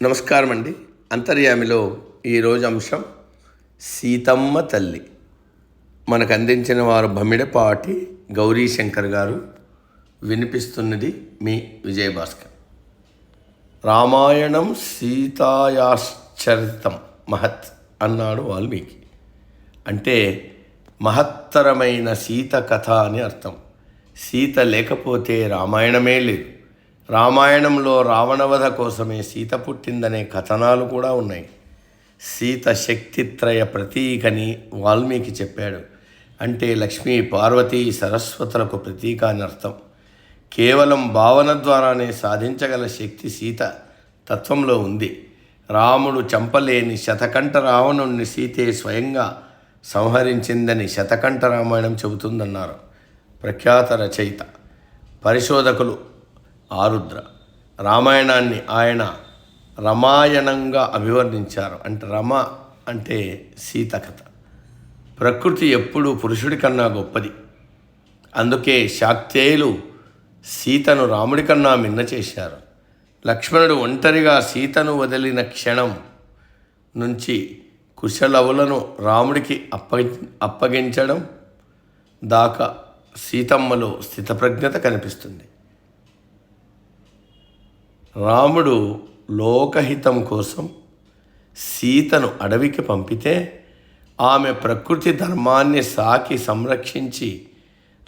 నమస్కారం అండి. అంతర్యామిలో ఈరోజు అంశం సీతమ్మ తల్లి. మనకు అందించిన వారు భమిడపాటి గౌరీశంకర్ గారు. వినిపిస్తున్నది మీ విజయభాస్కర్. రామాయణం సీతాయాశ్చరితం మహత్ అన్నాడు వాల్మీకి. అంటే మహత్తరమైన సీత కథ అని అర్థం. సీత లేకపోతే రామాయణమే లేదు. రామాయణంలో రావణవధ కోసమే సీత పుట్టిందనే కథనాలు కూడా ఉన్నాయి. సీత శక్తిత్రయ ప్రతీకని వాల్మీకి చెప్పాడు. అంటే లక్ష్మీ పార్వతీ సరస్వతులకు ప్రతీక అని అర్థం. కేవలం భావన ద్వారానే సాధించగల శక్తి సీత తత్వంలో ఉంది. రాముడు చంపలేని శతకంఠ రావణుణ్ణి సీతే స్వయంగా సంహరించిందని శతకంఠ రామాయణం చెబుతుందన్నారు ప్రఖ్యాత రచయిత పరిశోధకులు ఆరుద్ర. రామాయణాన్ని ఆయన రమాయణంగా అభివర్ణించారు. అంటే రమ అంటే సీత కథ. ప్రకృతి ఎప్పుడూ పురుషుడి కన్నా గొప్పది. అందుకే శాక్తేయులు సీతను రాముడి కన్నా మిన్న చేశారు. లక్ష్మణుడు ఒంటరిగా సీతను వదిలిన క్షణం నుంచి కుశలవులను రాముడికి అప్పగించడం దాకా సీతమ్మలో స్థితప్రజ్ఞత కనిపిస్తుంది. రాముడు లోకహితం కోసం సీతను అడవికి పంపితే ఆమె ప్రకృతి ధర్మాన్ని సాకి సంరక్షించి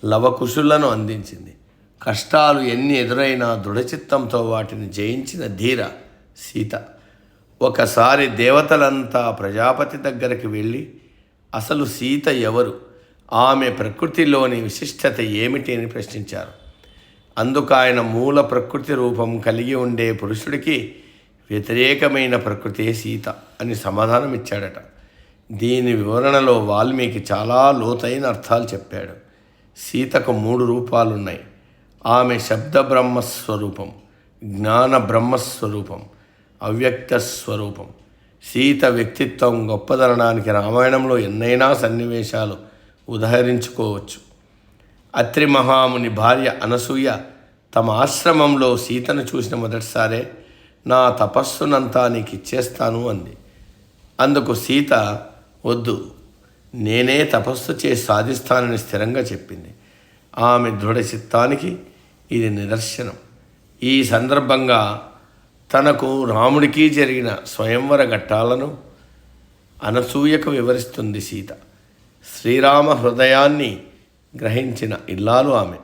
లవకుశులను అందించింది. కష్టాలు ఎన్ని ఎదురైనా దృఢచిత్తంతో వాటిని జయించిన ధీర సీత. ఒకసారి దేవతలంతా ప్రజాపతి దగ్గరికి వెళ్ళి అసలు సీత ఎవరు, ఆమె ప్రకృతిలోని విశిష్టత ఏమిటి అని ప్రశ్నించారు. అందుకు ఆయన మూల ప్రకృతి రూపం కలిగి ఉండే పురుషుడికి వ్యతిరేకమైన ప్రకృతే సీత అని సమాధానం ఇచ్చాడట. దీని వివరణలో వాల్మీకి చాలా లోతైన అర్థాలు చెప్పాడు. సీతకు 3 రూపాలున్నాయి. ఆమె శబ్ద బ్రహ్మస్వరూపం, జ్ఞాన బ్రహ్మస్వరూపం, అవ్యక్త స్వరూపం. సీత వ్యక్తిత్వం గొప్పదనడానికి రామాయణంలో ఎన్నైనా సన్నివేశాలు ఉదహరించుకోవచ్చు. అత్రి మహాముని భార్య అనసూయ తమ ఆశ్రమంలో సీతను చూసిన మొదటిసారే నా తపస్సునంతా నీకు ఇచ్చేస్తాను అంది. అందుకు సీత వద్దు, నేనే తపస్సు చేసి సాధిస్తానని స్థిరంగా చెప్పింది. ఆమె దృఢ చిత్తానికి ఇది నిదర్శనం. ఈ సందర్భంగా తనకు రాముడికి జరిగిన స్వయంవర ఘట్టాలను అనసూయకు వివరిస్తుంది సీత. శ్రీరామ హృదయాన్ని గ్రహించిన ఇల్లాలు ఆమె.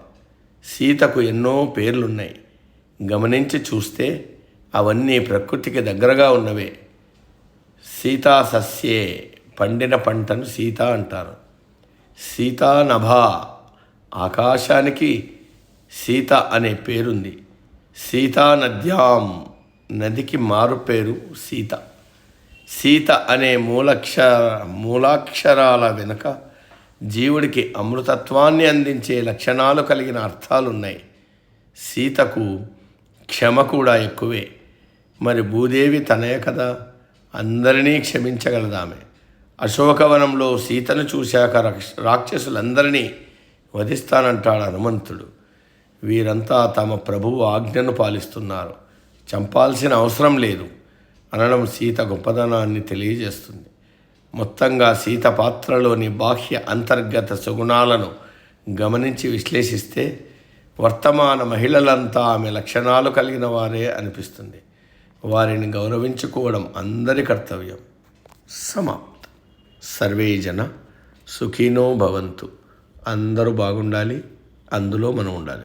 సీతకు ఎన్నో పేర్లున్నాయి. గమనించి చూస్తే అవన్నీ ప్రకృతికి దగ్గరగా ఉన్నవే. సీతా సస్యే, పండిన పంటను సీత అంటారు. సీతా నభ, ఆకాశానికి సీత అనే పేరుంది. సీతా నద్యాం, నదికి మారు పేరు సీత. సీత అనే మూలాక్షరాల వెనుక జీవుడికి అమృతత్వాన్ని అందించే లక్షణాలు కలిగిన అర్థాలున్నాయి. సీతకు క్షమ కూడా ఎక్కువే. మరి భూదేవి తనయ కదా, అందరినీ క్షమించగలదామె. అశోకవనంలో సీతను చూశాక రాక్షసులందరినీ వధిస్తానంటాడు హనుమంతుడు. వీరంతా తమ ప్రభువు ఆజ్ఞను పాలిస్తున్నారు, చంపాల్సిన అవసరం లేదు అనడం సీత గొప్పదనాన్ని తెలియజేస్తుంది. మొత్తంగా సీత పాత్రలోని బాహ్య అంతర్గత సుగుణాలను గమనించి విశ్లేషిస్తే వర్తమాన మహిళలంతా ఆమె లక్షణాలు కలిగిన వారే అనిపిస్తుంది. వారిని గౌరవించుకోవడం అందరి కర్తవ్యం. సమాప్తం. సర్వే జన సుఖినో భవంతు. అందరూ బాగుండాలి, అందులో మనం ఉండాలి.